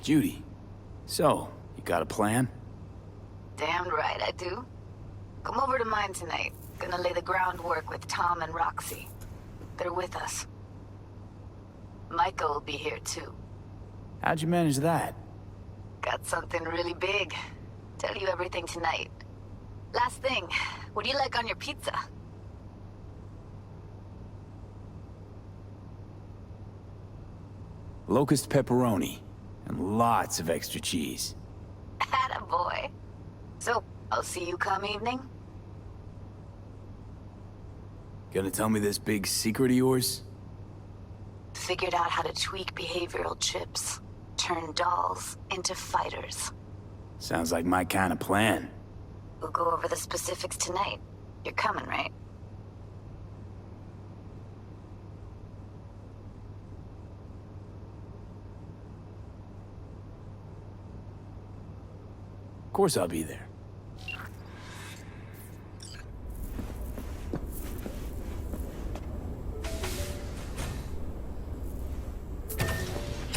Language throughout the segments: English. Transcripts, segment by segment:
Judy. So, you got a plan? Damn right I do. Come over to mine tonight. Gonna lay the groundwork with Tom and Roxy. They're with us. Micah will be here too. How'd you manage that? Got something really big. Tell you everything tonight. Last thing, what do you like on your pizza? Locust pepperoni, and lots of extra cheese. Attaboy. So, I'll see you come evening? Gonna tell me this big secret of yours? Figured out how to tweak behavioral chips. Turn dolls into fighters. Sounds like my kind of plan. We'll go over the specifics tonight. You're coming, right? Of course I'll be there.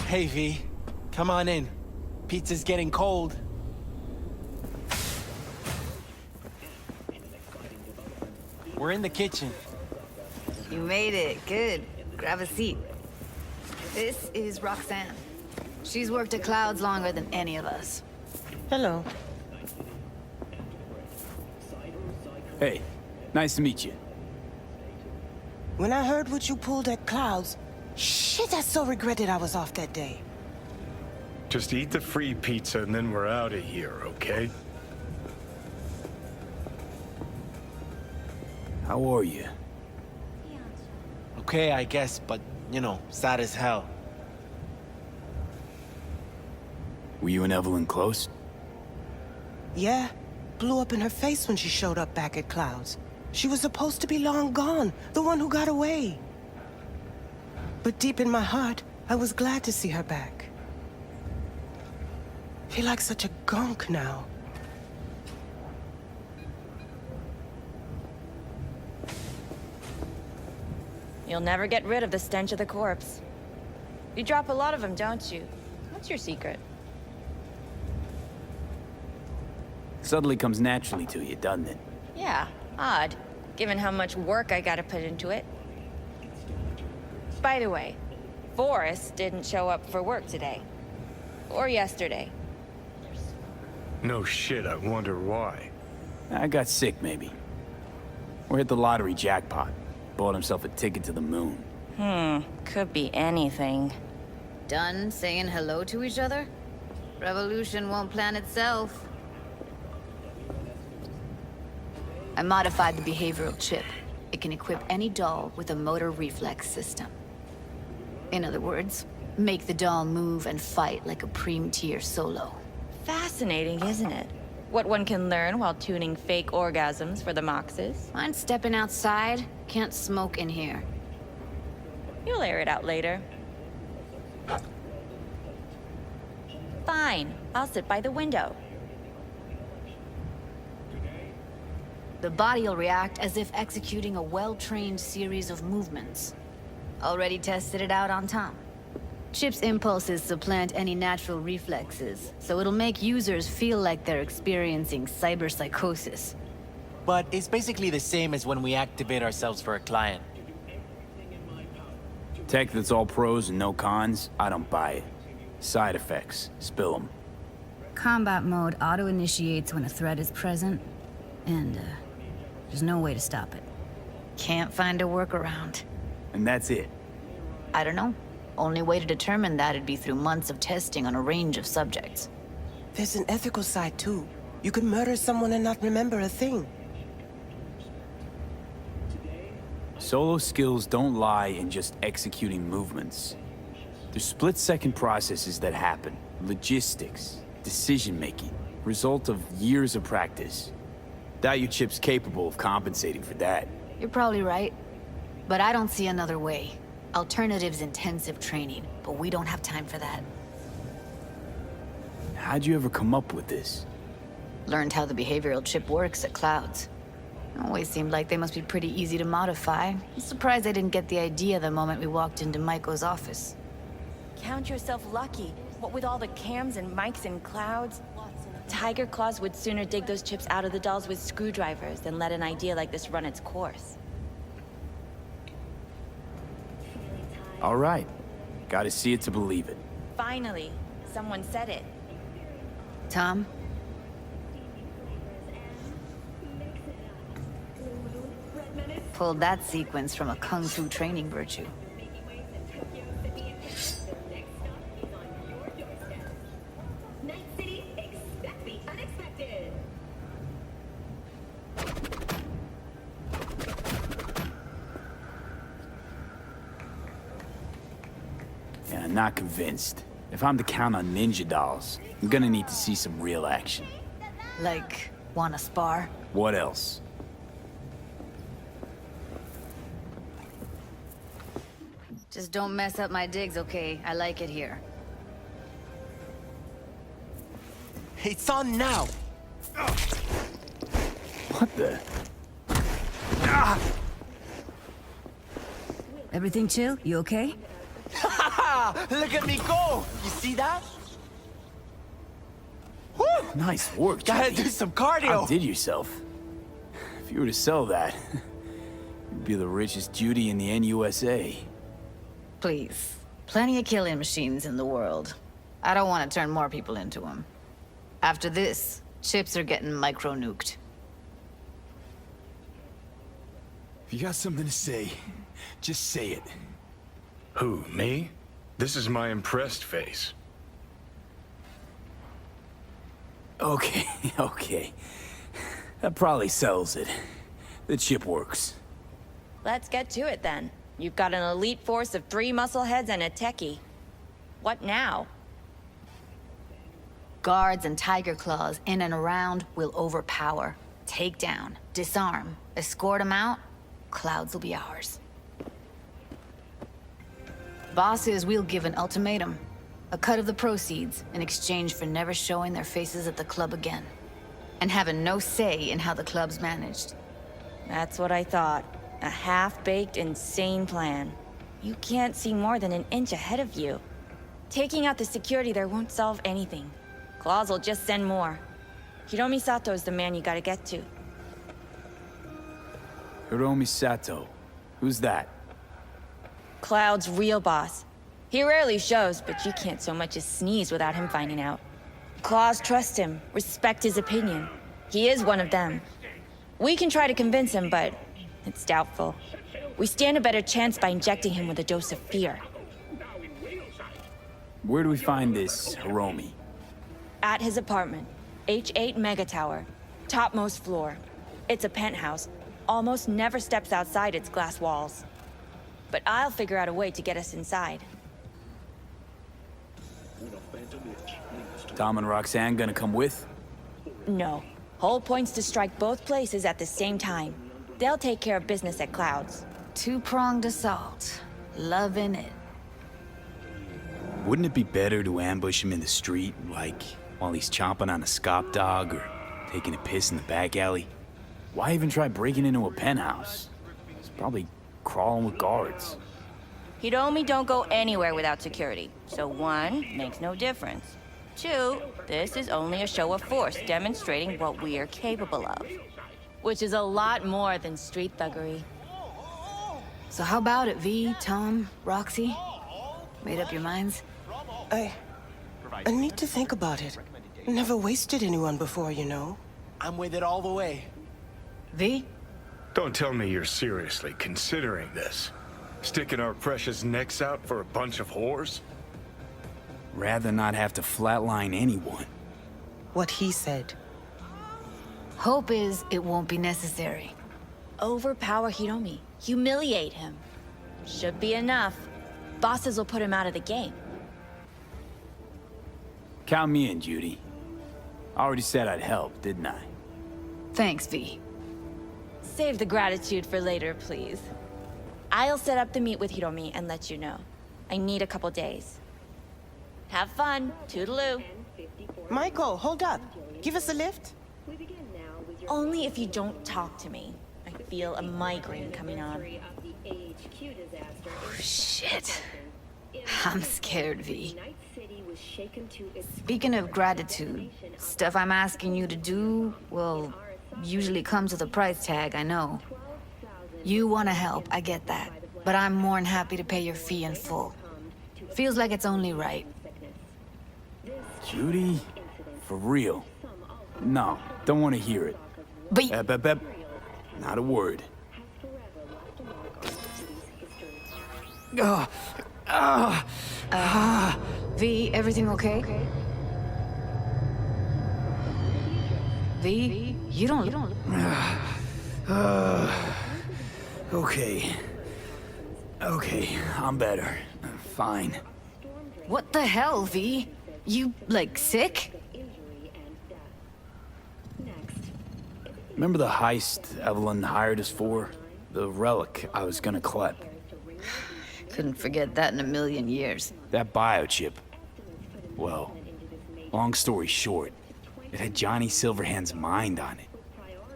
Hey, V. Come on in. Pizza's getting cold. We're in the kitchen. You made it. Good. Grab a seat. This is Roxanne. She's worked at Clouds longer than any of us. Hello. Hey, nice to meet you. When I heard what you pulled at Clouds, shit, I so regretted I was off that day. Just eat the free pizza and then we're out of here, okay? How are you? Okay, I guess, but, you know, sad as hell. Were you and Evelyn close? Yeah, blew up in her face when she showed up back at Clouds. She was supposed to be long gone, the one who got away. But deep in my heart, I was glad to see her back. Feel like such a gunk now. You'll never get rid of the stench of the corpse. You drop a lot of them, don't you? What's your secret? Suddenly comes naturally to you, doesn't it? Yeah, odd, given how much work I gotta put into it. By the way, Forrest didn't show up for work today. Or yesterday. No shit, I wonder why. I got sick, maybe. Or hit the lottery jackpot. Bought himself a ticket to the moon. Could be anything. Done saying hello to each other? Revolution won't plan itself. I modified the behavioral chip. It can equip any doll with a motor reflex system. In other words, make the doll move and fight like a Preem-tier solo. Fascinating, isn't it? What one can learn while tuning fake orgasms for the Moxes. Mind stepping outside? Can't smoke in here. You'll air it out later. Fine, I'll sit by the window. The body will react as if executing a well-trained series of movements. Already tested it out on Tom. Chip's impulses supplant any natural reflexes, so it'll make users feel like they're experiencing cyberpsychosis. But it's basically the same as when we activate ourselves for a client. Tech that's all pros and no cons, I don't buy it. Side effects, spill them. Combat mode auto-initiates when a threat is present, and there's no way to stop it. Can't find a workaround. And that's it. I don't know. Only way to determine that'd be through months of testing on a range of subjects. There's an ethical side too. You could murder someone and not remember a thing. Solo skills don't lie in just executing movements. There's split-second processes that happen. Logistics, decision-making, result of years of practice. Doubt your chip's capable of compensating for that. You're probably right. But I don't see another way. Alternative's intensive training, but we don't have time for that. How'd you ever come up with this? Learned how the behavioral chip works at Clouds. Always seemed like they must be pretty easy to modify. I'm surprised I didn't get the idea the moment we walked into Maiko's office. Count yourself lucky. What with all the cams and mics and clouds, Tiger Claws would sooner dig those chips out of the dolls with screwdrivers than let an idea like this run its course. All right. Gotta see it to believe it. Finally, someone said it. Tom? Pulled that sequence from a kung fu training virtue. Yeah, not convinced. If I'm to count on ninja dolls, I'm gonna need to see some real action. Like, wanna spar? What else? Just don't mess up my digs, okay? I like it here. It's on now! What the? Everything chill? You okay? Look at me go! You see that? Woo! Nice work, Gotta Judy. do some cardio! Outdid yourself. If you were to sell that, you'd be the richest Judy in the NUSA. Please. Plenty of killing machines in the world. I don't want to turn more people into them. After this, chips are getting micro-nuked. If you got something to say, just say it. Who, me? This is my impressed face. Okay, okay. That probably sells it. The chip works. Let's get to it then. You've got an elite force of 3 muscleheads and a techie. What now? Guards and tiger claws in and around will overpower, take down, disarm, escort them out. Clouds will be ours. Bosses, we'll give an ultimatum. A cut of the proceeds in exchange for never showing their faces at the club again. And having no say in how the club's managed. That's what I thought. A half-baked, insane plan. You can't see more than an inch ahead of you. Taking out the security there won't solve anything. Claws will just send more. Hiromi Sato's the man you gotta get to. Hiromi Sato. Who's that? Cloud's real boss. He rarely shows, but you can't so much as sneeze without him finding out. Claws trust him, respect his opinion. He is one of them. We can try to convince him, but it's doubtful. We stand a better chance by injecting him with a dose of fear. Where do we find this Hiromi? At his apartment, H8 Mega Tower, topmost floor. It's a penthouse, almost never steps outside its glass walls. But I'll figure out a way to get us inside. Tom and Roxanne gonna come with? No. Whole point's to strike both places at the same time. They'll take care of business at Clouds. Two-pronged assault. Loving it. Wouldn't it be better to ambush him in the street, like while he's chomping on a scop dog or taking a piss in the back alley? Why even try breaking into a penthouse? He's probably crawling with guards. Hiromi don't go anywhere without security. So 1, makes no difference. 2, this is only a show of force demonstrating what we are capable of. Which is a lot more than street thuggery. So how about it, V, Tom, Roxy? Made up your minds? I need to think about it. Never wasted anyone before, you know. I'm with it all the way. V? Don't tell me you're seriously considering this. Sticking our precious necks out for a bunch of whores? Rather not have to flatline anyone. What he said. Hope is it won't be necessary. Overpower Hiromi. Humiliate him. Should be enough. Bosses will put him out of the game. Count me in, Judy. I already said I'd help, didn't I? Thanks, V. Save the gratitude for later, please. I'll set up the meet with Hiromi and let you know. I need a couple days. Have fun. Toodaloo. Michael, hold up. Give us a lift. Only if you don't talk to me. I feel a migraine coming on. Shit. I'm scared, V. Speaking of gratitude, stuff I'm asking you to do, well, usually comes with a price tag, I know. You want to help, I get that. But I'm more than happy to pay your fee in full. Feels like it's only right. Judy? For real? No, don't want to hear it. But Not a word. V, everything okay? V, you don't Okay. Okay, I'm better. Fine. What the hell, V? You, like, sick? Remember the heist Evelyn hired us for? The relic I was gonna collect. Couldn't forget that in a million years. That biochip. Well, long story short, it had Johnny Silverhand's mind on it.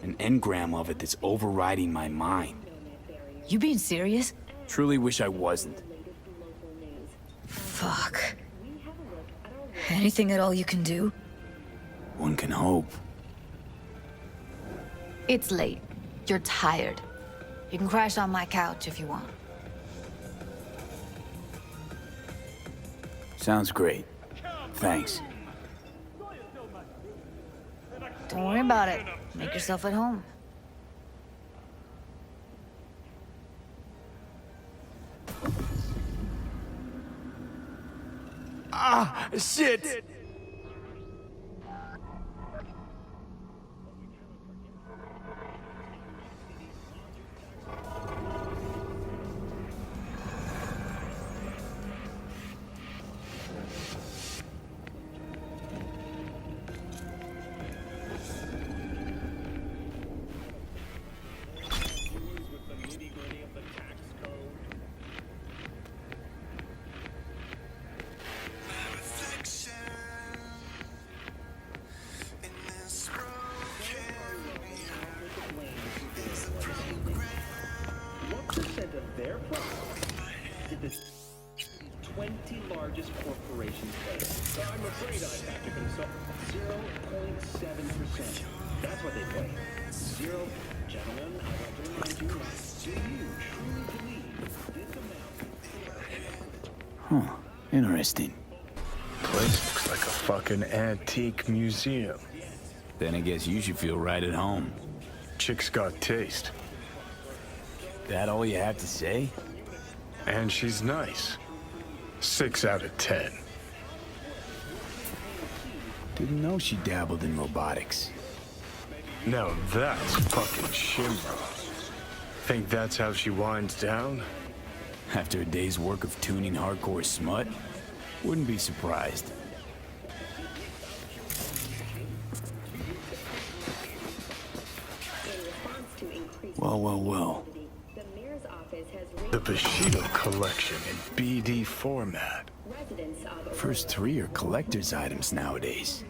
An engram of it that's overriding my mind. You being serious? Truly wish I wasn't. Fuck. Anything at all you can do? One can hope. It's late. You're tired. You can crash on my couch if you want. Sounds great. Thanks. Don't worry about it. Make yourself at home. Shit! Their profit did the 20 largest corporations pay. I'm afraid I'd have to consult 0.7%. That's what they pay. Zero. Gentlemen, I want to remind you, do you truly believe this amount? Huh. Interesting. Place looks like a fucking antique museum. Then I guess you should feel right at home. Chick's got taste. That all you have to say? And she's nice. 6 out of 10. Didn't know she dabbled in robotics. Now that's fucking shimmer. Think that's how she winds down? After a day's work of tuning hardcore smut? Wouldn't be surprised. Well. The Bushido collection in BD format. First 3 are collector's items nowadays.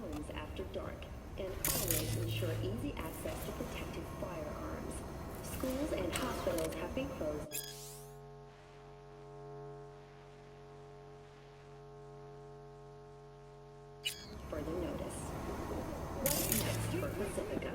Homes after dark, and always ensure easy access to protected firearms. Schools and hospitals have been closed. Further notice. What's next for Pacifica?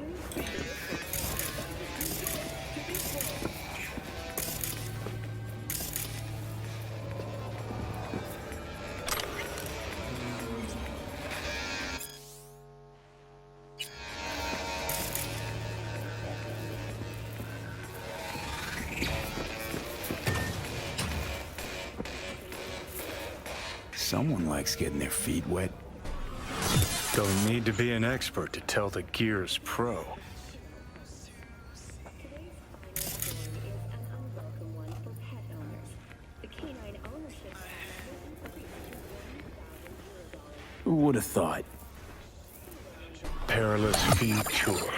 Someone likes getting their feet wet. Don't need to be an expert to tell the gear's pro. Who would have thought? Perilous feed tour.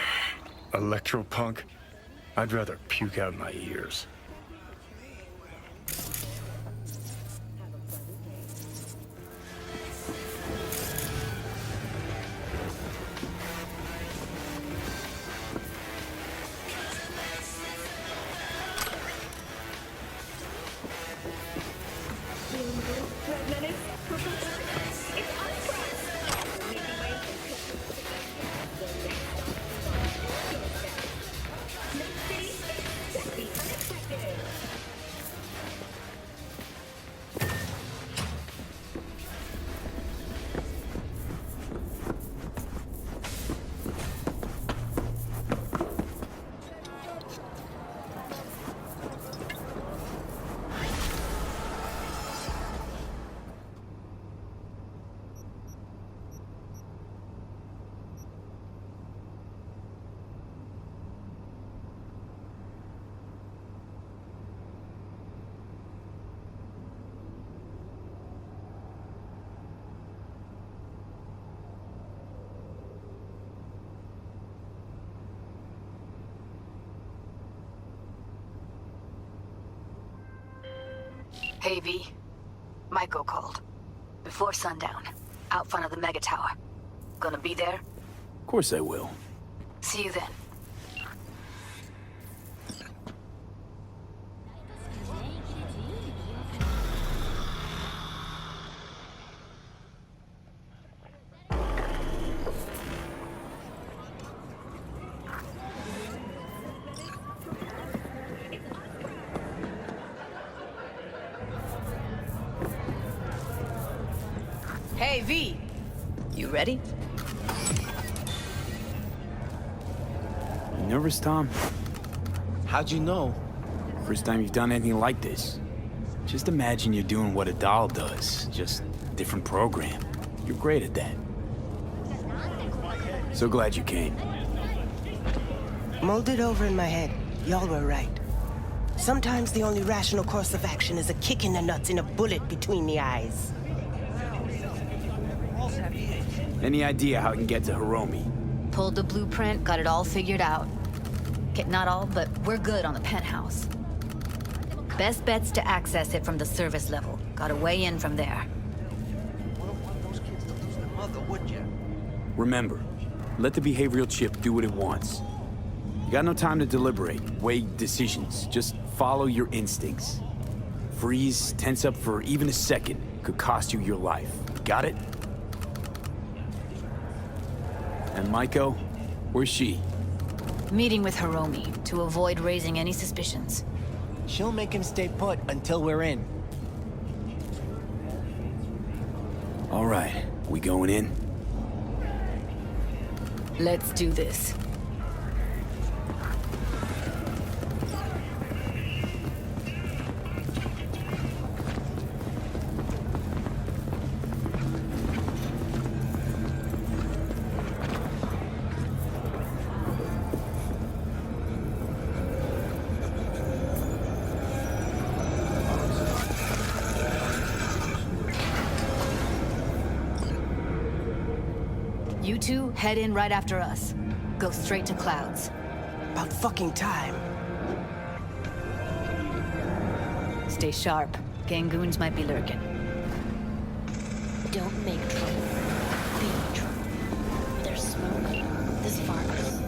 Electropunk? I'd rather puke out my ears. Hey, V. Maiko called. Before sundown. Out front of the Mega Tower. Gonna be there? Of course I will. See you then. Hey, V. You ready? You nervous, Tom? How'd you know? First time you've done anything like this. Just imagine you're doing what a doll does, just a different program. You're great at that. So glad you came. Mulled it over in my head. Y'all were right. Sometimes the only rational course of action is a kick in the nuts and a bullet between the eyes. Any idea how I can get to Hiromi? Pulled the blueprint, got it all figured out. Okay, not all, but we're good on the penthouse. Best bet's to access it from the service level. Got a way in from there. Remember, let the behavioral chip do what it wants. You got no time to deliberate, weigh decisions. Just follow your instincts. Freeze, tense up for even a second could cost you your life. Got it? And Maiko, where's she? Meeting with Hiromi to avoid raising any suspicions. She'll make him stay put until we're in. All right, we going in? Let's do this. You two head in right after us. Go straight to Clouds. About fucking time. Stay sharp. Gangoons might be lurking. Don't make trouble. Be trouble. There's smoke. This farms.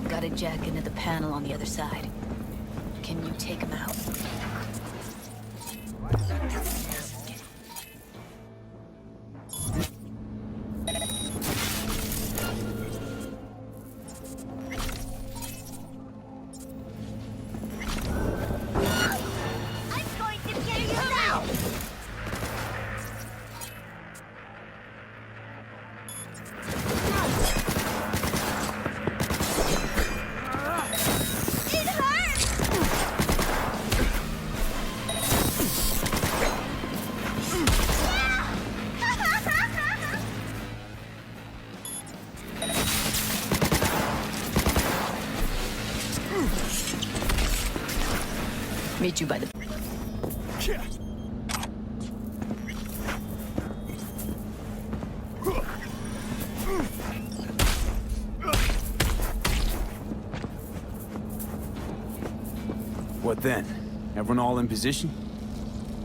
Got a jack into the panel on the other side. Can you take him out? Meet you by the... What then? Everyone all in position?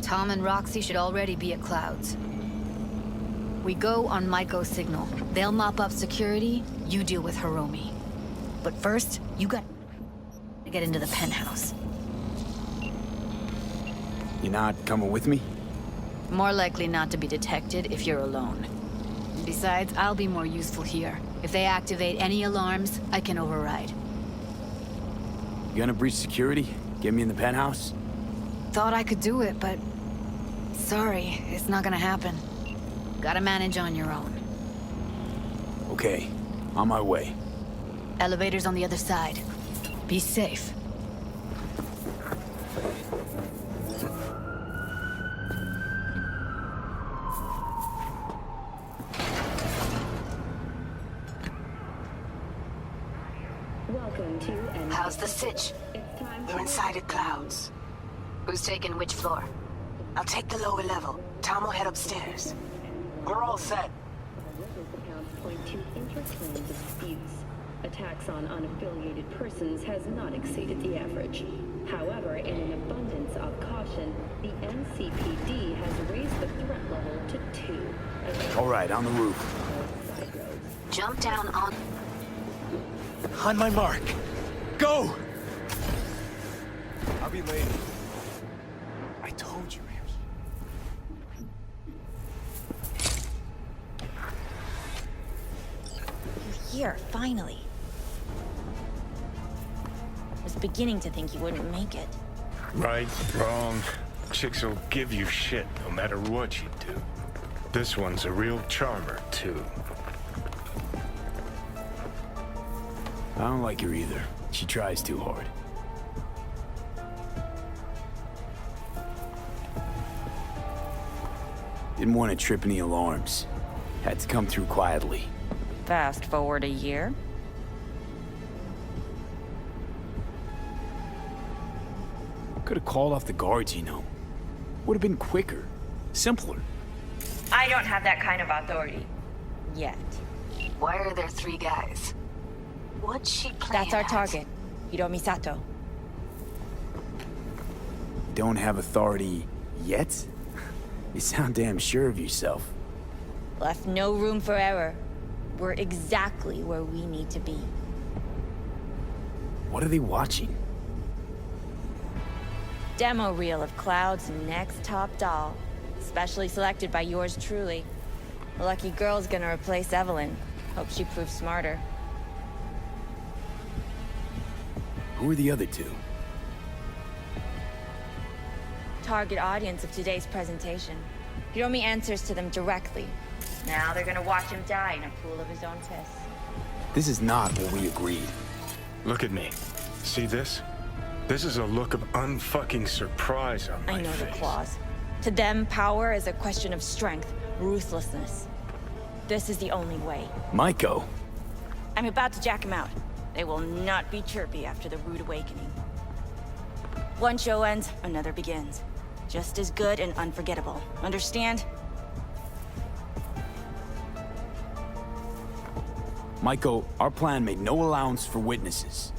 Tom and Roxy should already be at Clouds. We go on Maiko's signal. They'll mop up security, you deal with Hiromi. But first, you got to get into the penthouse. You're not coming with me? More likely not to be detected if you're alone. Besides, I'll be more useful here. If they activate any alarms, I can override. You gonna breach security? Get me in the penthouse? Thought I could do it, but... Sorry, it's not gonna happen. Gotta manage on your own. Okay, on my way. Elevator's on the other side. Be safe. Welcome to and How's the sitch? it's time We're inside at Clouds. Who's taking which floor? I'll take the lower level. Tom will head upstairs. We're all set. witness accounts point to interclan disputes. Attacks on unaffiliated persons has not exceeded the average. However, in an abundance of caution, the NCPD has raised the threat level to 2. All right, on the roof. Side roads. Jump down on... On my mark. Go! I'll be late. I told you, You're here, finally. I was beginning to think you wouldn't make it. Right, wrong. Chicks will give you shit no matter what you do. This one's a real charmer, too. I don't like her either. She tries too hard. Didn't want to trip any alarms. Had to come through quietly. Fast forward a year. Could have called off the guards, you know. Would have been quicker. Simpler. I don't have that kind of authority. Yet. Why are there 3 guys? What's she playing That's our at? target. Hiromi Sato. Don't have authority yet? You sound damn sure of yourself. Left no room for error. We're exactly where we need to be. What are they watching? Demo reel of Cloud's next top doll. Specially selected by yours truly. The lucky girl's gonna replace Evelyn. Hope she proves smarter. Who are the other 2? Target audience of today's presentation. Hiromi answers to them directly. Now they're gonna watch him die in a pool of his own piss. This is not what we agreed. Look at me. See this? This is a look of unfucking surprise on my I know face. the claws. To them, power is a question of strength, ruthlessness. This is the only way. Maiko. I'm about to jack him out. They will not be chirpy after the rude awakening. One show ends, another begins. Just as good and unforgettable. Understand? Maiko, our plan made no allowance for witnesses.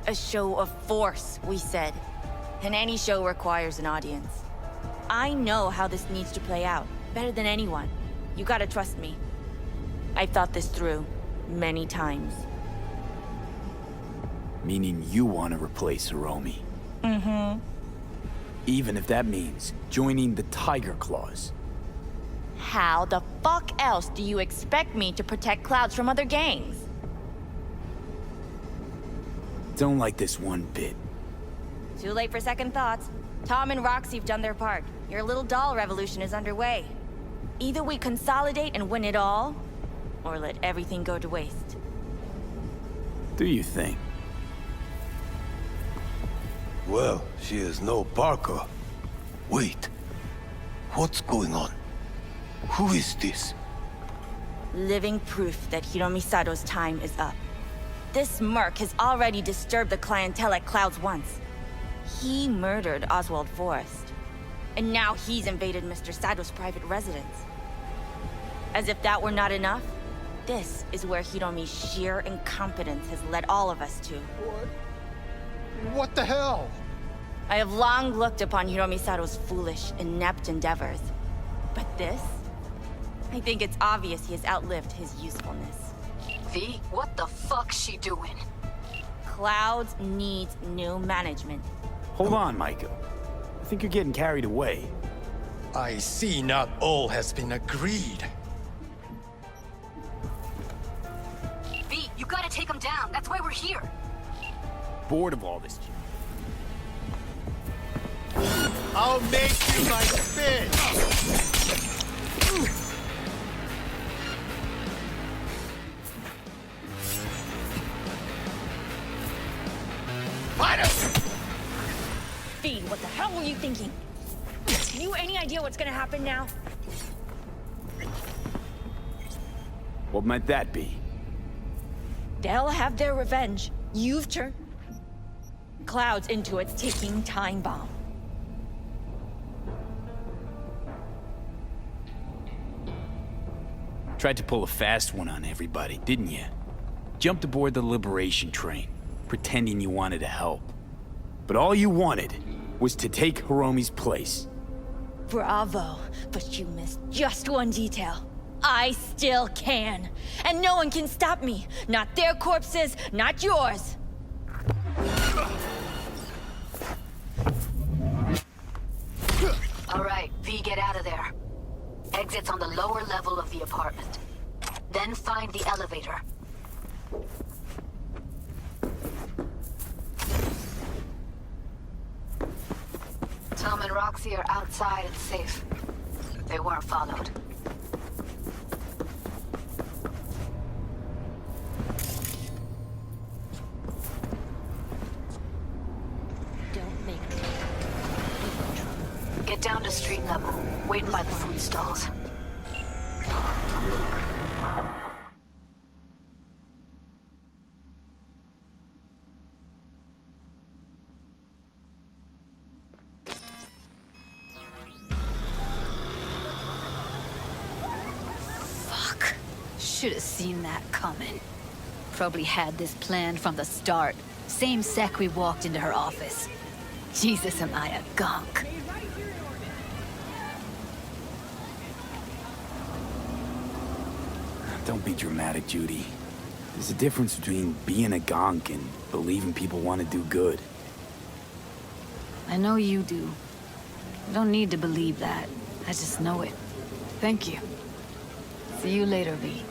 A show of force, we said. And any show requires an audience. I know how this needs to play out, better than anyone. You gotta trust me. I've thought this through, many times. Meaning you want to replace Hiromi. Mm-hmm. Even if that means joining the Tiger Claws. How the fuck else do you expect me to protect Clouds from other gangs? Don't like this one bit. Too late for second thoughts. Tom and Roxy've done their part. Your little doll revolution is underway. Either we consolidate and win it all, or let everything go to waste. Do you think? Well, she is no Parker. Wait. What's going on? Who is this? Living proof that Hiromi Sato's time is up. This merc has already disturbed the clientele at Clouds once. He murdered Oswald Forrest. And now he's invaded Mr. Sato's private residence. As if that were not enough, this is where Hiromi's sheer incompetence has led all of us to. What the hell? I have long looked upon Hiromi Sato's foolish, inept endeavors. But this? I think it's obvious he has outlived his usefulness. V, what the fuck's she doing? Clouds needs new management. Hold on, Maiko. I think you're getting carried away. I see not all has been agreed. V, you gotta take him down. That's why we're here. Bored of all this shit. I'll make you my spit! Fight him! Feed, what the hell were you thinking? Have you any idea what's gonna happen now? What might that be? They'll have their revenge. You've turned Clouds into a ticking time bomb. Tried to pull a fast one on everybody, didn't you? Jumped aboard the liberation train, pretending you wanted to help. But all you wanted was to take Hiromi's place. Bravo, but you missed just one detail. I still can. And no one can stop me. Not their corpses, not yours. All right, V, get out of there. Exit's on the lower level of the apartment. Then find the elevator. Tom and Roxy are outside and safe. They weren't followed. Don't make me. Get down to street level. Waiting by the food stalls. Fuck. Should have seen that coming. Probably had this planned from the start. Same sec we walked into her office. Jesus, am I a gonk. Don't be dramatic, Judy. There's a difference between being a gonk and believing people want to do good. I know you do. I don't need to believe that. I just know it. Thank you. See you later, V.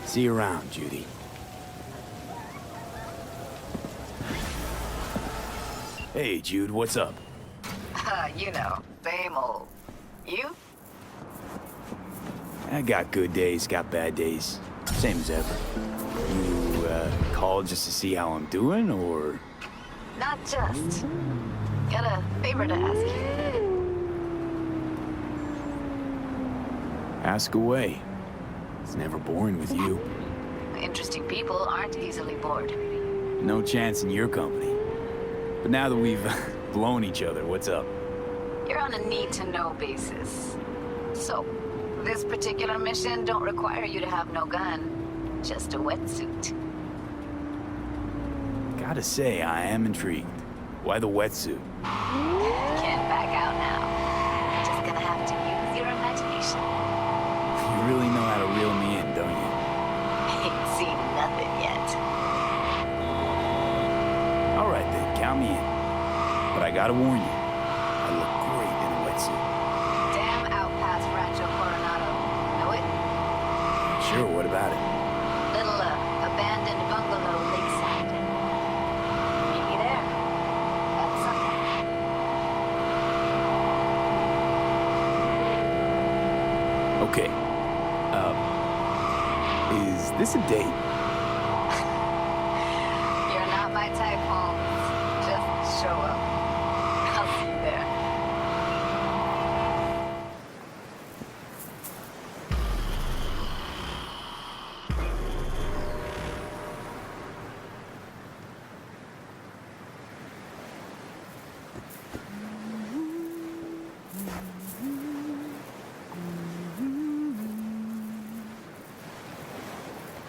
See you around, Judy. Hey, Jude, what's up? You know, same old. You? I got good days, got bad days. Same as ever. You, called just to see how I'm doing, or...? Not just. Got a favor to ask you. Ask away. It's never boring with you. Interesting people aren't easily bored. No chance in your company. But now that we've blown each other, what's up? You're on a need-to-know basis. So, this particular mission don't require you to have no gun. Just a wetsuit. Gotta say, I am intrigued. Why the wetsuit? Can't back out now. Just gonna have to use your imagination. You really know how to reel me in, don't you? Ain't seen nothing yet. All right then, count me in. But I gotta warn you, I look great in a wetsuit. Damn out past Rancho Coronado. Know it? Sure, what about it? Little, abandoned bungalow lakeside. Meet me there. At sunset. Okay. Is this a date? You're not my type, Holmes. Just show up. I'll see you there.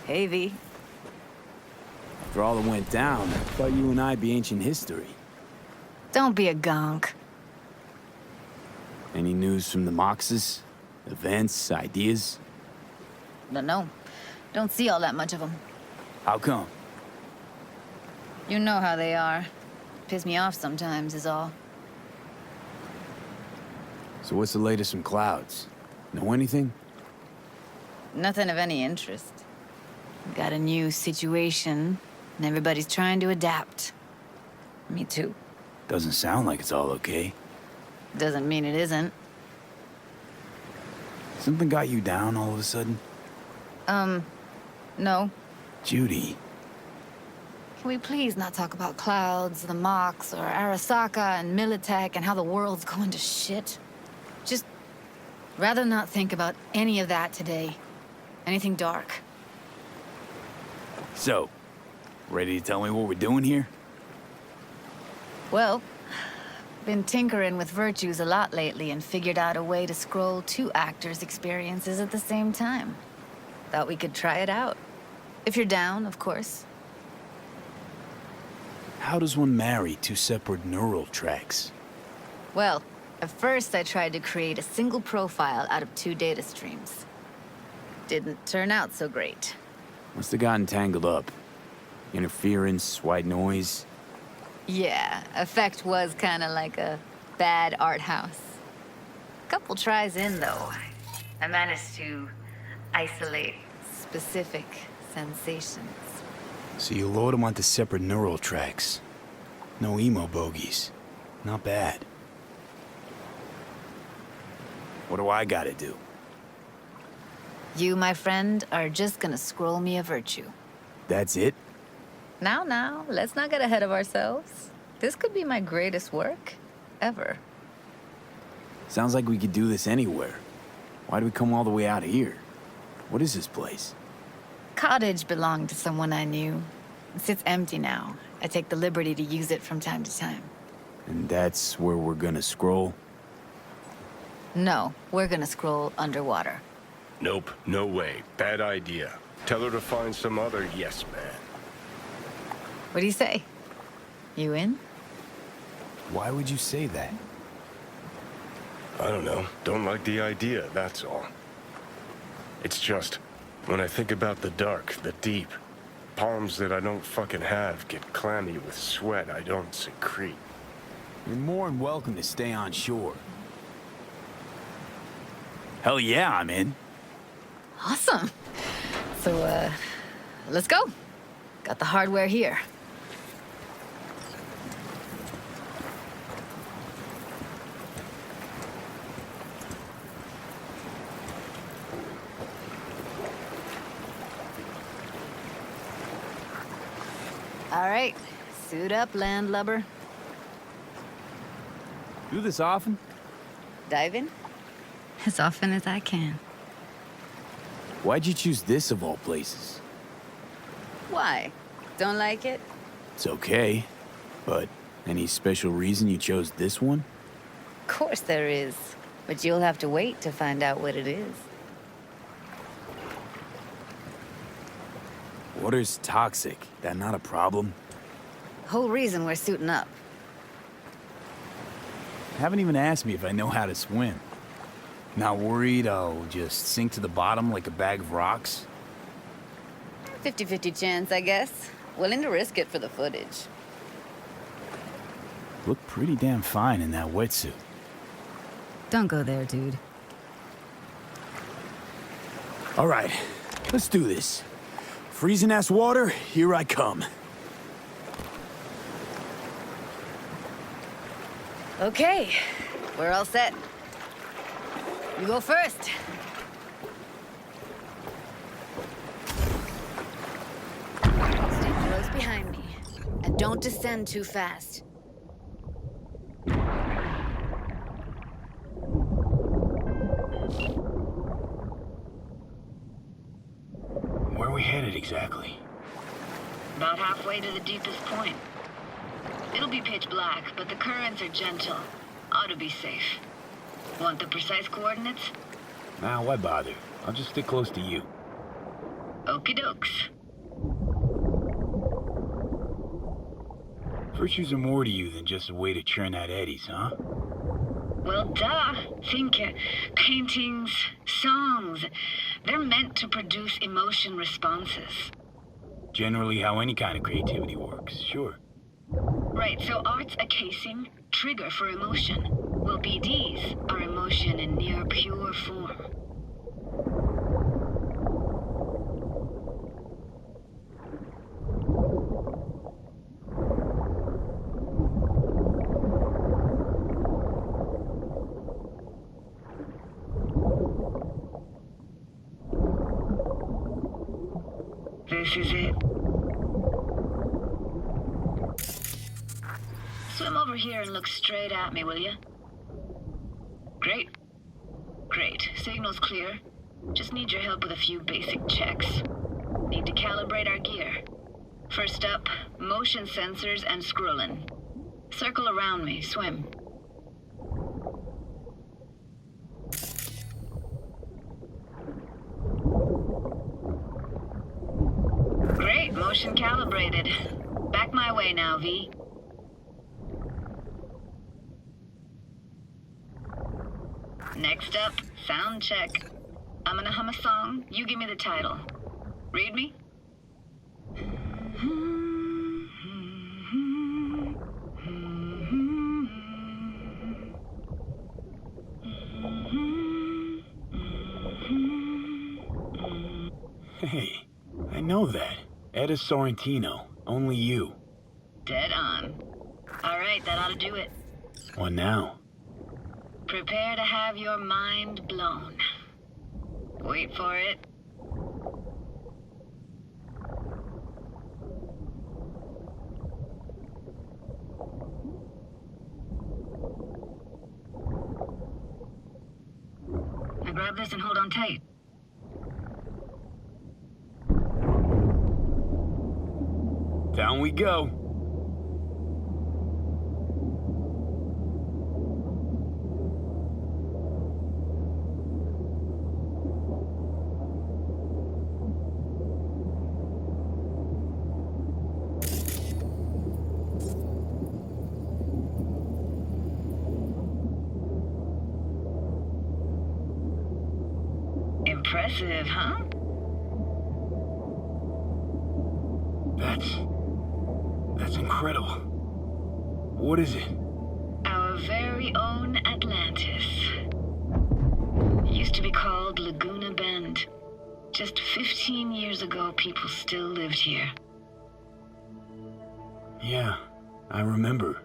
Hey, V. After all that went down, I thought you and I'd be ancient history. Don't be a gonk. Any news from the Moxes? Events, ideas? No. Don't see all that much of them. How come? You know how they are. Piss me off sometimes is all. So what's the latest from Clouds? Know anything? Nothing of any interest. Got a new situation, and everybody's trying to adapt. Me too. Doesn't sound like it's all okay. Doesn't mean it isn't. Something got you down all of a sudden? No. Judy. Can we please not talk about Clouds, the Mox, or Arasaka and Militech and how the world's going to shit? Just rather not think about any of that today. Anything dark. So, ready to tell me what we're doing here? Well, been tinkering with virtues a lot lately and figured out a way to scroll two actors' experiences at the same time. Thought we could try it out. If you're down, of course. How does one marry two separate neural tracks? Well, at first I tried to create a single profile out of 2 data streams. Didn't turn out so great. Must have gotten tangled up. Interference, white noise. Yeah, effect was kinda like a bad art house. Couple tries in, though. I managed to isolate specific sensations. So you load them onto separate neural tracks. No emo bogies. Not bad. What do I gotta do? You, my friend, are just gonna scroll me a virtue. That's it? Now, let's not get ahead of ourselves. This could be my greatest work ever. Sounds like we could do this anywhere. Why do we come all the way out here? What is this place? Cottage belonged to someone I knew. It sits empty now. I take the liberty to use it from time to time. And that's where we're gonna scroll? No, we're gonna scroll underwater. Nope, no way. Bad idea. Tell her to find some other yes man. What do you say? You in? Why would you say that? I don't know. Don't like the idea, that's all. It's just, when I think about the dark, the deep, palms that I don't fucking have get clammy with sweat I don't secrete. You're more than welcome to stay on shore. Hell yeah, I'm in. Awesome. So, let's go. Got the hardware here. All right, suit up, landlubber. Do this often? Dive in? As often as I can. Why'd you choose this of all places? Why? Don't like it? It's okay, but any special reason you chose this one? Of course there is. But you'll have to wait to find out what it is. Water's toxic. That not a problem? Whole reason we're suiting up. Haven't even asked me if I know how to swim. Not worried I'll just sink to the bottom like a bag of rocks? 50-50 chance, I guess. Willing to risk it for the footage. Look pretty damn fine in that wetsuit. Don't go there, dude. All right, let's do this. Freezing ass water, here I come. Okay, we're all set. You go first. Stay close behind me, and don't descend too fast. Where are we headed exactly? About halfway to the deepest point. It'll be pitch black, but the currents are gentle. Ought to be safe. Want the precise coordinates? Nah, why bother? I'll just stick close to you. Okie dokes. Virtues are more to you than just a way to churn out eddies, huh? Well, duh. Think paintings, songs. They're meant to produce emotion responses. Generally how any kind of creativity works, sure. Right, so art's a casing, trigger for emotion. Well, BDs are emotion in near pure form. This is it. Swim over here and look straight at me, will you? Great. Great. Signal's clear. Just need your help with a few basic checks. Need to calibrate our gear. First up, motion sensors and scrolling. Circle around me, swim. Mission calibrated. Back my way now, V. Next up, sound check. I'm gonna hum a song. You give me the title. Read me? Hey, I know that. Etta Sorrentino. Only you. Dead on. All right, that ought to do it. What now? Prepare to have your mind blown. Wait for it. Now grab this and hold on tight. Down we go. Impressive, huh? That's incredible. What is it? Our very own Atlantis. Used to be called Laguna Bend. Just 15 years ago, people still lived here. Yeah, I remember.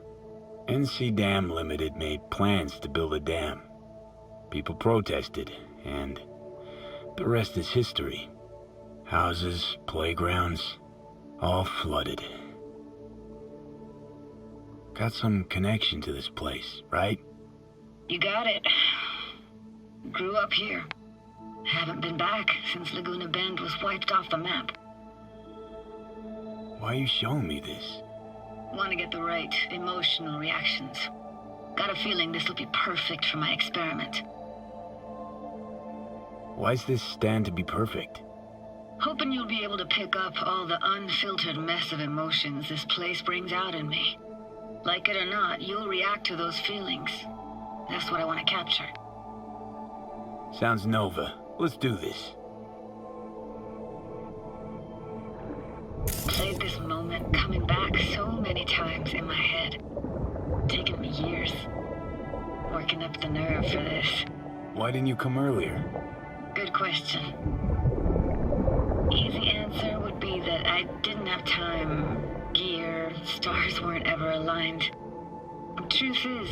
NC Dam Limited made plans to build a dam. People protested, and the rest is history. Houses, playgrounds, all flooded. Got some connection to this place, right? You got it. Grew up here. Haven't been back since Laguna Bend was wiped off the map. Why are you showing me this? Want to get the right emotional reactions. Got a feeling this will be perfect for my experiment. Why's this stand to be perfect? Hoping you'll be able to pick up all the unfiltered mess of emotions this place brings out in me. Like it or not, you'll react to those feelings. That's what I want to capture. Sounds Nova. Let's do this. Played this moment coming back so many times in my head. Taken me years. Working up the nerve for this. Why didn't you come earlier? Good question. Easy answer would be that I didn't have time. Gear, stars weren't ever aligned. Truth is,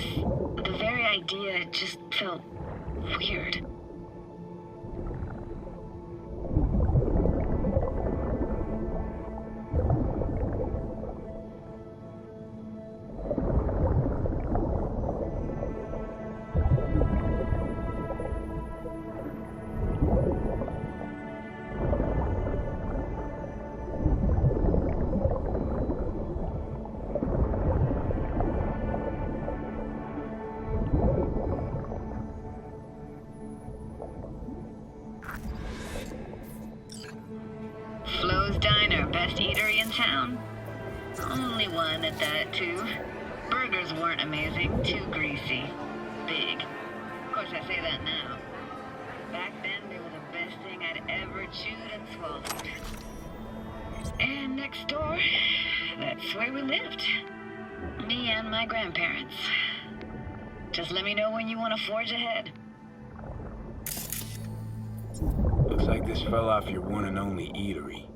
the very idea just felt weird. Flo's Diner, best eatery in town. Only one at that, too. Burgers weren't amazing, too greasy. Big. Of course, I say that now. Back then, they were the best thing I'd ever chewed and swallowed. And next door, that's where we lived. Me and my grandparents. Just let me know when you want to forge ahead. Looks like this fell off your one and only eatery.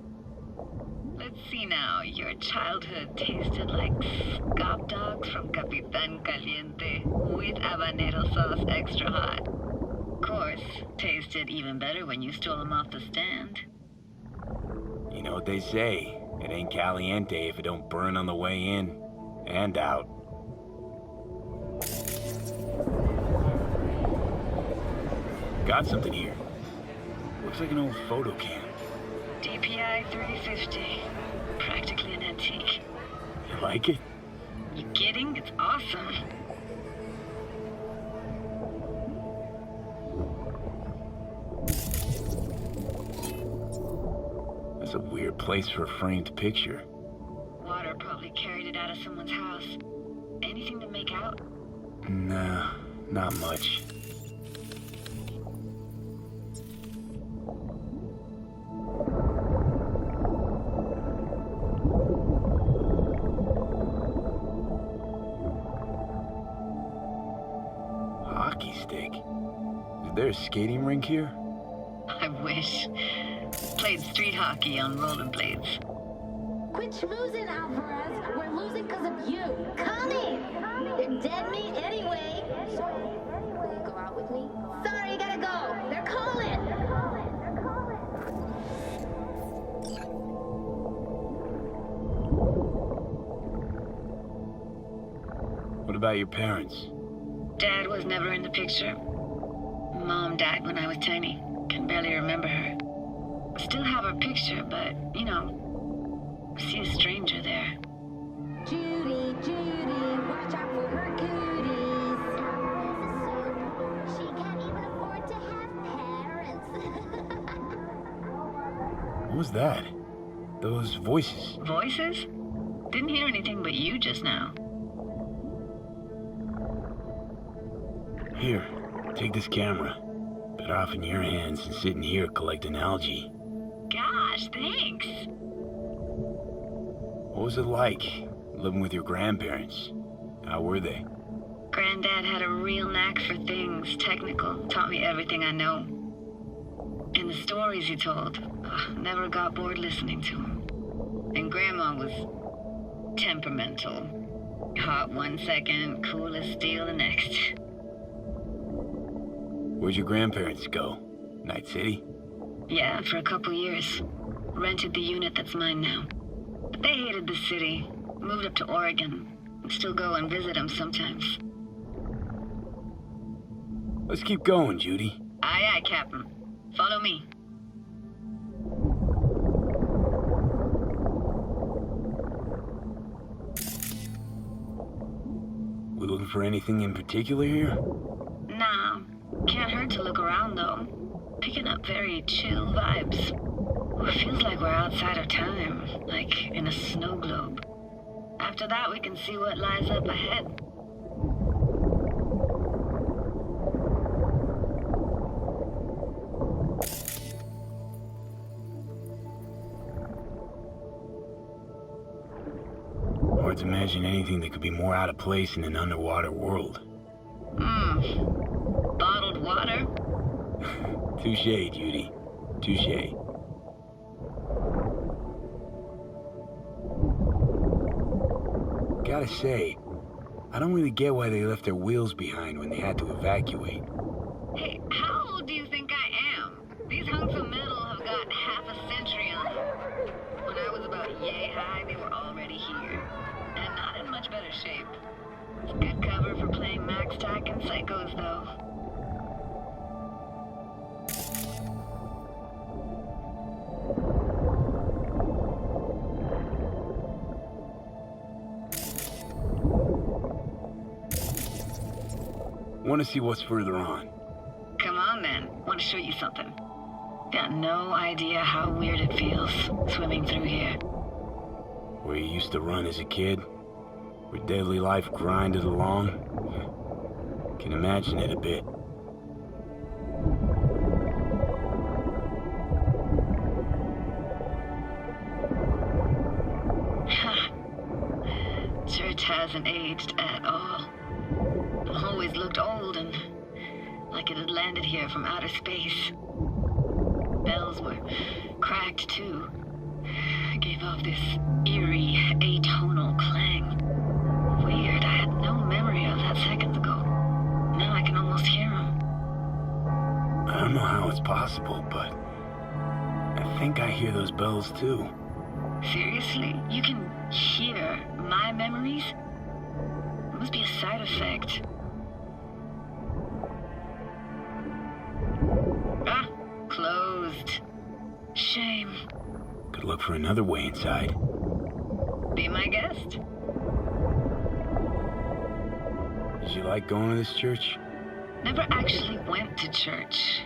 Let's see now. Your childhood tasted like scop dogs from Capitan Caliente with habanero sauce extra hot. Of course, tasted even better when you stole them off the stand. You know what they say, it ain't caliente if it don't burn on the way in and out. Got something here. Looks like an old photo cam. DPI 350. Practically an antique. You like it? You kidding? It's awesome. That's a weird place for a framed picture. Water probably carried it out of someone's house. Anything to make out? Nah, not much. Hockey stick? Is there a skating rink here? I wish. Played street hockey on rollerblades. Quit schmoozing, Alvarez. We're losing because of you. Come in. They're dead meat anyway. Will you go out with me? Sorry, you gotta go. They're calling. What about your parents? Dad was never in the picture. Mom died when I was tiny. Can barely remember her. Still have her picture, but, you know, see a stranger there. Judy, watch out for her cooties. She can't even afford to have parents. What was that? Those voices. Voices? Didn't hear anything but you just now. Here, take this camera. Better off in your hands than sitting here collecting algae. Gosh, thanks. What was it like, living with your grandparents? How were they? Granddad had a real knack for things technical. Taught me everything I know. And the stories he told, never got bored listening to him. And Grandma was temperamental. Hot one second, cool as steel the next. Where'd your grandparents go? Night City? Yeah, for a couple years. Rented the unit that's mine now. But they hated the city. Moved up to Oregon. Still go and visit them sometimes. Let's keep going, Judy. Aye, aye, Captain. Follow me. We looking for anything in particular here? Nah. Can't hurt to look around, though. Picking up very chill vibes. Feels like we're outside of time, like in a snow globe. After that, we can see what lies up ahead. Hard to imagine anything that could be more out of place in an underwater world. Bottled water? Touché, Judy. Touché. Gotta say, I don't really get why they left their wheels behind when they had to evacuate. Hey, how old do you think I am? These hunks of metal have got half a century on them. When I was about yay high, they were already here. And not in much better shape. It's good cover for playing Max Tack and Psychos, though. Want to see what's further on? Come on, then. Want to show you something. Got no idea how weird it feels, swimming through here. Where you used to run as a kid? Where daily life grinded along? Can imagine it a bit. Church hasn't aged at all. Always looked old and like it had landed here from outer space. Bells were cracked too. Gave off this eerie, atonal clang. Weird, I had no memory of that seconds ago. Now I can almost hear them. I don't know how it's possible, but I think I hear those bells too. Seriously? You can hear my memories? It must be a side effect. Ah, closed. Shame. Could look for another way inside. Be my guest. Did you like going to this church? Never actually went to church.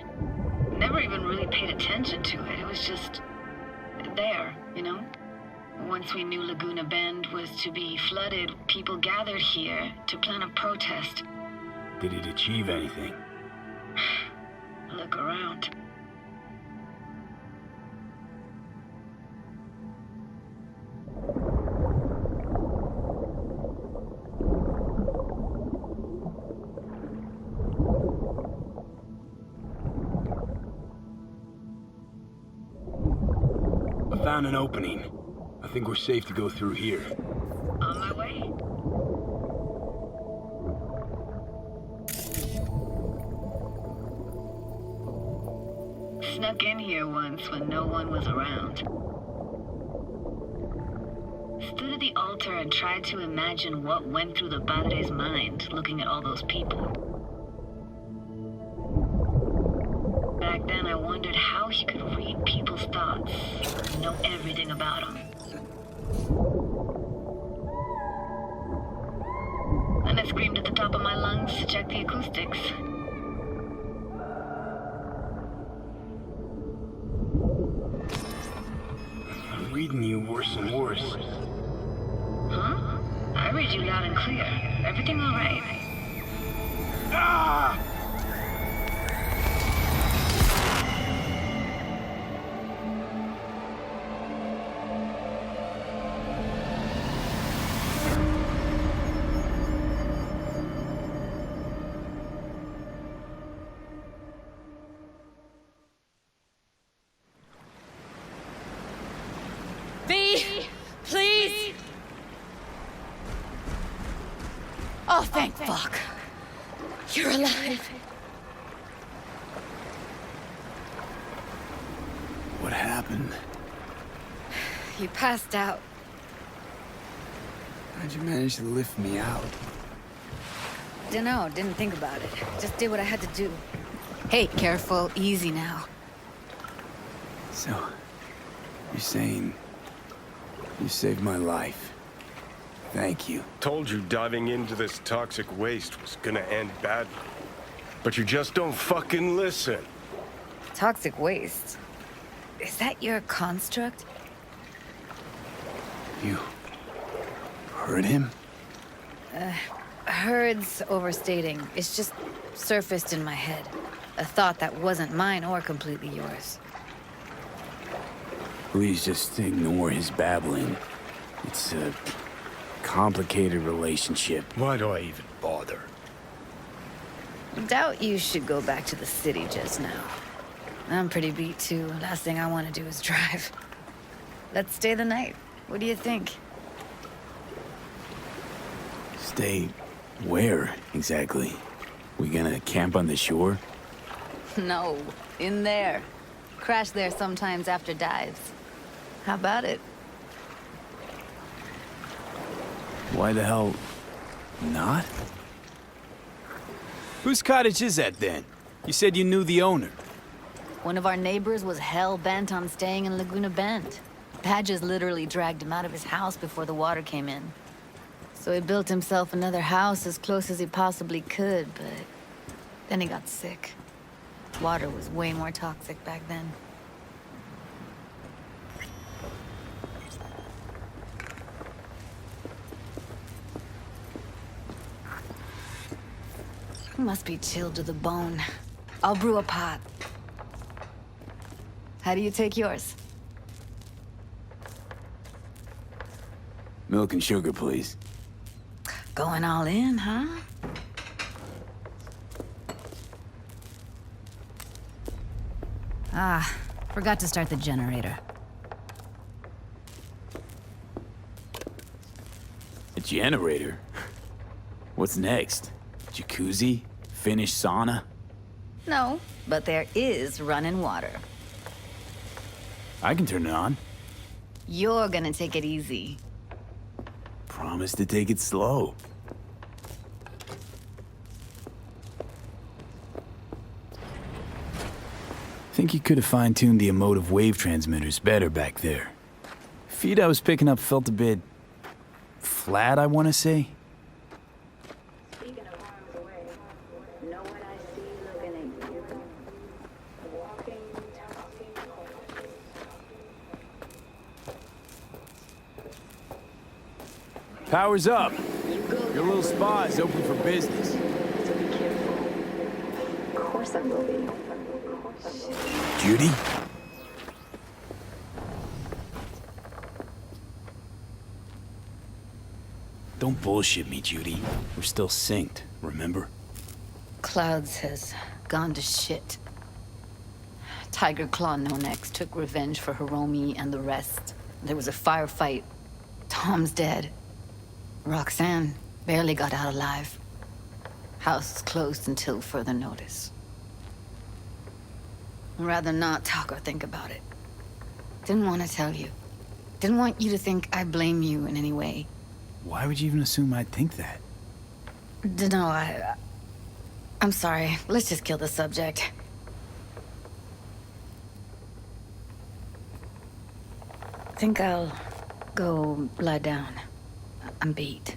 Never even really paid attention to it. It was just start there, you know? Once we knew Laguna Bend was to be flooded, people gathered here to plan a protest. Did it achieve anything? Look around. I found an opening. I think we're safe to go through here. On my way. Snuck in here once when no one was around. Stood at the altar and tried to imagine what went through the Padre's mind looking at all those people. Back then I wondered how he could read people's thoughts, know everything about them. And I screamed at the top of my lungs to check the acoustics. I'm reading you worse and worse. Huh? I read you loud and clear. Everything all right? Ah! Please! Oh, thank fuck. You're alive. What happened? You passed out. How'd you manage to lift me out? Dunno, didn't think about it. Just did what I had to do. Hey, careful, easy now. So, you're saying you saved my life. Thank you. Told you diving into this toxic waste was gonna end badly. But you just don't fucking listen. Toxic waste. Is that your construct? You heard him? Heard's overstating. It's just surfaced in my head. A thought that wasn't mine or completely yours. Please just ignore his babbling. It's a complicated relationship. Why do I even bother? Doubt you should go back to the city just now. I'm pretty beat too. Last thing I want to do is drive. Let's stay the night. What do you think? Stay where, exactly? We gonna camp on the shore? No, in there. Crash there sometimes after dives. How about it? Why the hell not? Whose cottage is that then? You said you knew the owner. One of our neighbors was hell-bent on staying in Laguna Bend. Badges literally dragged him out of his house before the water came in. So he built himself another house as close as he possibly could, but then he got sick. Water was way more toxic back then. He must be chilled to the bone. I'll brew a pot. How do you take yours? Milk and sugar, please. Going all in, huh? Ah, forgot to start the generator. A generator? What's next? Jacuzzi? Finnish sauna? No, but there is running water. I can turn it on. You're gonna take it easy. Promise to take it slow. Think you could have fine-tuned the emotive wave transmitters better back there. Feed I was picking up felt a bit flat, I want to say. Speaking of arms away, know what I see looking at you? Walking, talking corpses. Power's up. You go Your little spa is open for business. So be careful. Of course I will be. Judy? Don't bullshit me, Judy. We're still synced, remember? Clouds has gone to shit. Tiger Claw No Next took revenge for Hiromi and the rest. There was a firefight. Tom's dead. Roxanne barely got out alive. House is closed until further notice. I'd rather not talk or think about it. Didn't want to tell you. Didn't want you to think I blame you in any way. Why would you even assume I'd think that? No, I'm sorry. Let's just kill the subject. Think I'll go lie down. I'm beat.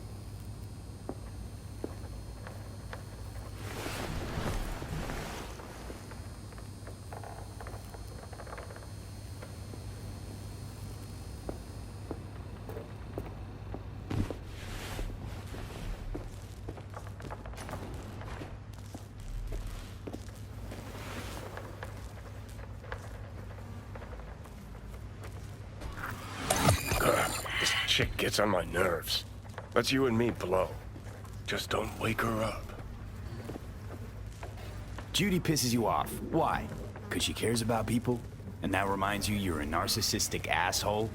This chick gets on my nerves. Let's you and me blow. Just don't wake her up. Judy pisses you off. Why? Because she cares about people? And that reminds you you're a narcissistic asshole?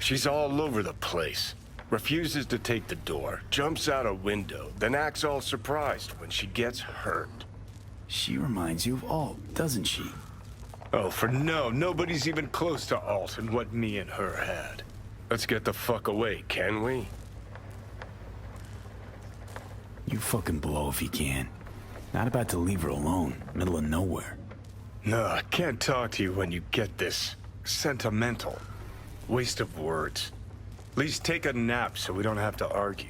She's all over the place. Refuses to take the door, jumps out a window, then acts all surprised when she gets hurt. She reminds you of Alt, doesn't she? Oh, for no, nobody's even close to Alt and what me and her had. Let's get the fuck away, can we? You fucking blow if you can. Not about to leave her alone, middle of nowhere. No, I can't talk to you when you get this sentimental. Waste of words. At least take a nap so we don't have to argue.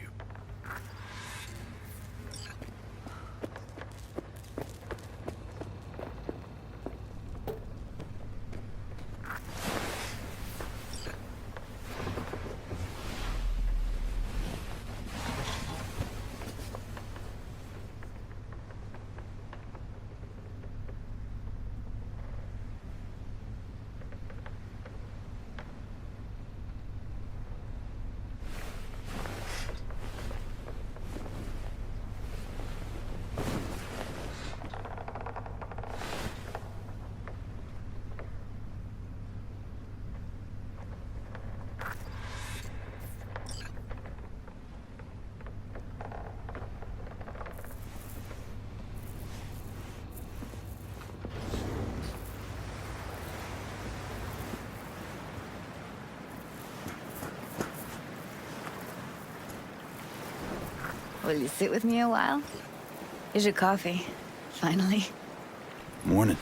Will you sit with me a while? Here's your coffee. Finally. Morning.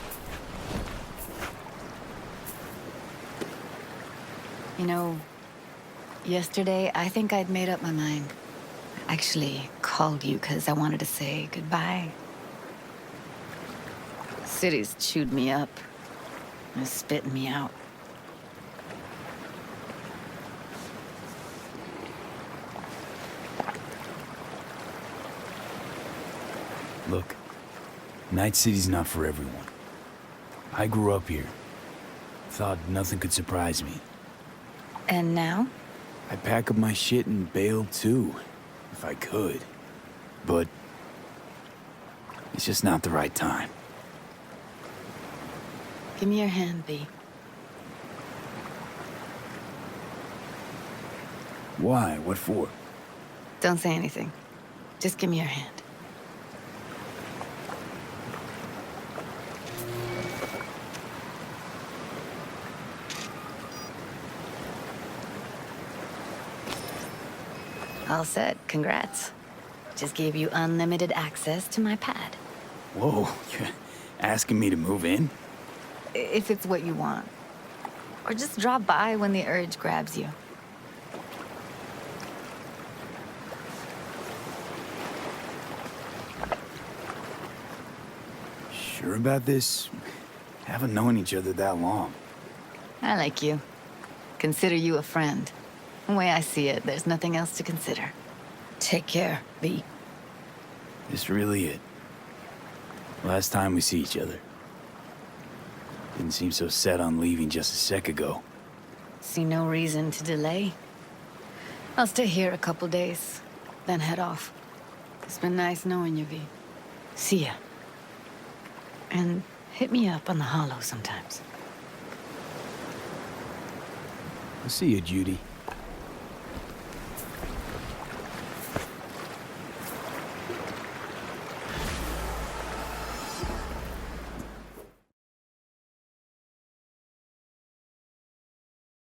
You know, yesterday I think I'd made up my mind. I actually called you because I wanted to say goodbye. City's chewed me up. It's spitting me out. Look, Night City's not for everyone. I grew up here. Thought nothing could surprise me. And now? I'd pack up my shit and bail too, if I could. But it's just not the right time. Give me your hand, V. Why? What for? Don't say anything. Just give me your hand. All set. Congrats. Just gave you unlimited access to my pad. Whoa, you're asking me to move in? If it's what you want. Or just drop by when the urge grabs you. Sure about this? Haven't known each other that long. I like you. Consider you a friend. The way I see it, there's nothing else to consider. Take care, V. This really it. Last time we see each other. Didn't seem so set on leaving just a sec ago. See no reason to delay. I'll stay here a couple days, then head off. It's been nice knowing you, V. See ya. And hit me up on the holo sometimes. I'll see you, Judy.